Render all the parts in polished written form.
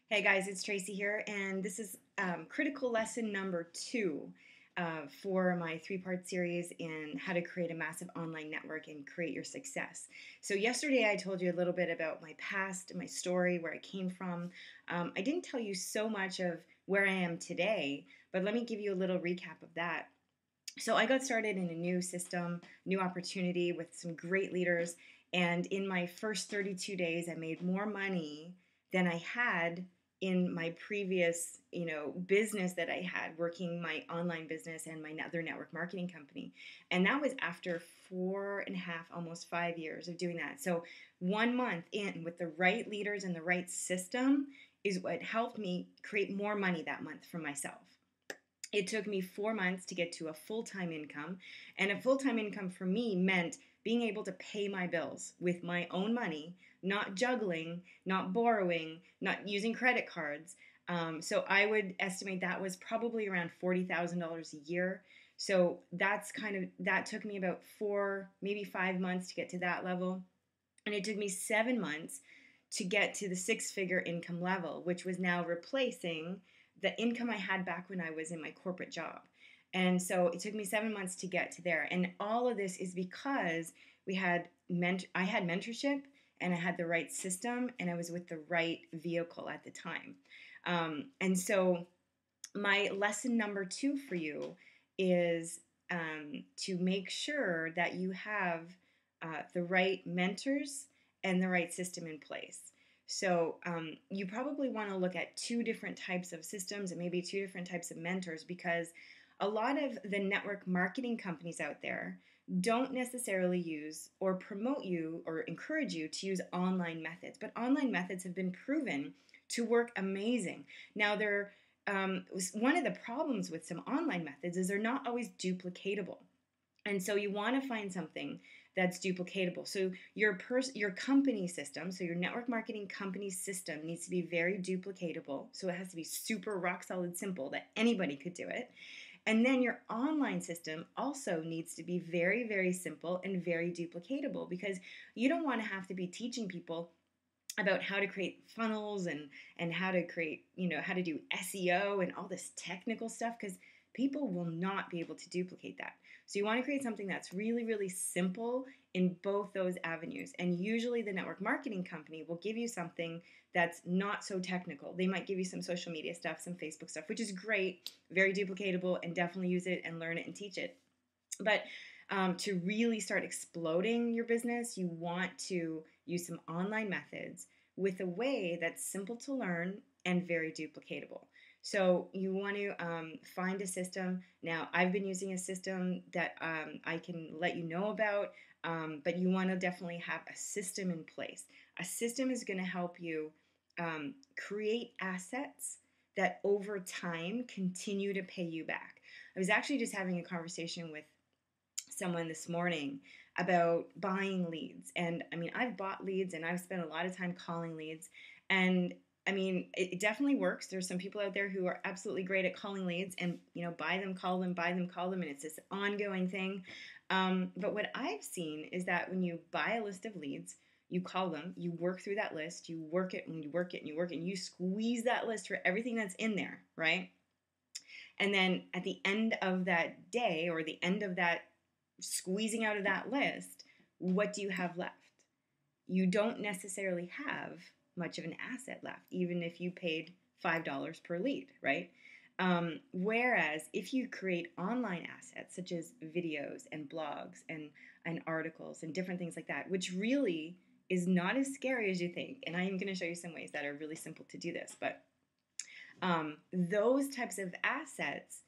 Hey guys, it's Tracy here, and this is critical lesson number 2 for my 3-part series in how to create a massive online network and create your success. So, yesterday I told you a little bit about my past, my story, where I came from. I didn't tell you so much of where I am today, but let me give you a little recap of that. So, I got started in a new system, new opportunity with some great leaders, and in my first 32 days, I made more money than I had in my previous, business that I had, working my online business and my other network marketing company. And that was after 4.5, almost 5 years of doing that. So 1 month in with the right leaders and the right system is what helped me create more money that month for myself. It took me 4 months to get to a full-time income, and a full-time income for me meant being able to pay my bills with my own money, not juggling, not borrowing, not using credit cards. So I would estimate that was probably around $40,000 a year. So that took me about 4, maybe 5 months to get to that level. And it took me 7 months to get to the 6-figure income level, which was now replacing the income I had back when I was in my corporate job. And so it took me 7 months to get to there. And all of this is because I had mentorship, and I had the right system, and I was with the right vehicle at the time. And so my lesson number 2 for you is to make sure that you have the right mentors and the right system in place. So you probably want to look at 2 different types of systems and maybe 2 different types of mentors, because a lot of the network marketing companies out there don't necessarily use or promote you or encourage you to use online methods. But online methods have been proven to work amazing. Now, one of the problems with some online methods is they're not always duplicatable. And so you want to find something that's duplicatable. So your company system, so your network marketing company system, needs to be very duplicatable. So it has to be super rock solid simple that anybody could do it. And then your online system also needs to be very, very simple and very duplicatable, because you don't want to have to be teaching people about how to create funnels and how to create, how to do SEO and all this technical stuff, because people will not be able to duplicate that. So you want to create something that's really, really simple in both those avenues. And usually the network marketing company will give you something that's not so technical. They might give you some social media stuff, some Facebook stuff, which is great, very duplicatable, and definitely use it and learn it and teach it. But to really start exploding your business, you want to use some online methods with a way that's simple to learn and very duplicatable. So you want to find a system. Now, I've been using a system that I can let you know about, but you want to definitely have a system in place. A system is going to help you create assets that over time continue to pay you back. I was actually just having a conversation with someone this morning about buying leads. And I mean, I've bought leads and I've spent a lot of time calling leads. And I mean, it definitely works. There's some people out there who are absolutely great at calling leads and, buy them, call them, buy them, call them. And it's this ongoing thing. But what I've seen is that when you buy a list of leads, you call them, you work through that list, you work it and you work it and you work it, and you squeeze that list for everything that's in there, right? And then at the end of that day, or the end of that squeezing out of that list, what do you have left? You don't necessarily have much of an asset left, even if you paid $5 per lead, right? Whereas if you create online assets such as videos and blogs and articles and different things like that, which really is not as scary as you think, and I'm going to show you some ways that are really simple to do this, but those types of assets,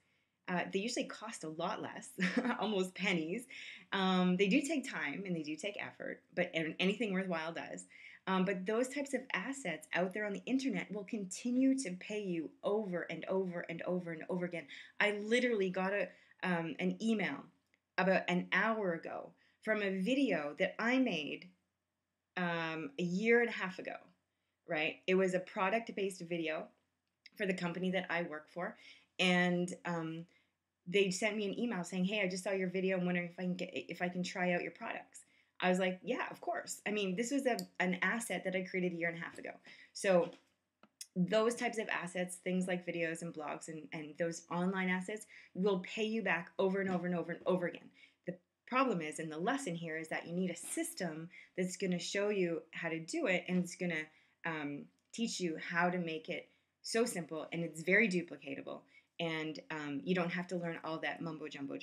they usually cost a lot less, almost pennies. They do take time and they do take effort, but anything worthwhile does. But those types of assets out there on the internet will continue to pay you over and over and over and over again. I literally got an email about an hour ago from a video that I made a year and a half ago, right? It was a product-based video for the company that I work for. And they sent me an email saying, "Hey, I just saw your video. I'm wondering if I can try out your products." I was like, "Yeah, of course." I mean, this was an asset that I created a year and a half ago. So those types of assets, things like videos and blogs and those online assets, will pay you back over and over and over and over again. The problem is, in the lesson here, is that you need a system that's going to show you how to do it, and it's going to teach you how to make it so simple, and it's very duplicatable, and you don't have to learn all that mumbo jumbo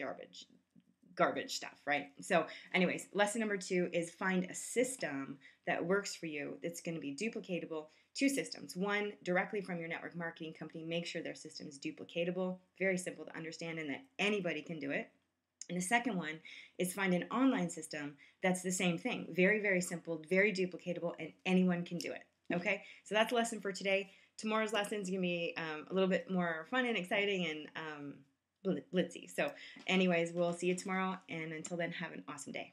garbage stuff, right? So, anyways, lesson number 2 is find a system that works for you that's going to be duplicatable. 2 systems. One, directly from your network marketing company, make sure their system is duplicatable, very simple to understand, and that anybody can do it. And the second one is find an online system that's the same thing, very, very simple, very duplicatable, and anyone can do it. Okay, so that's the lesson for today. Tomorrow's lesson is going to be a little bit more fun and exciting and blitzy. So anyways, we'll see you tomorrow, and until then, have an awesome day.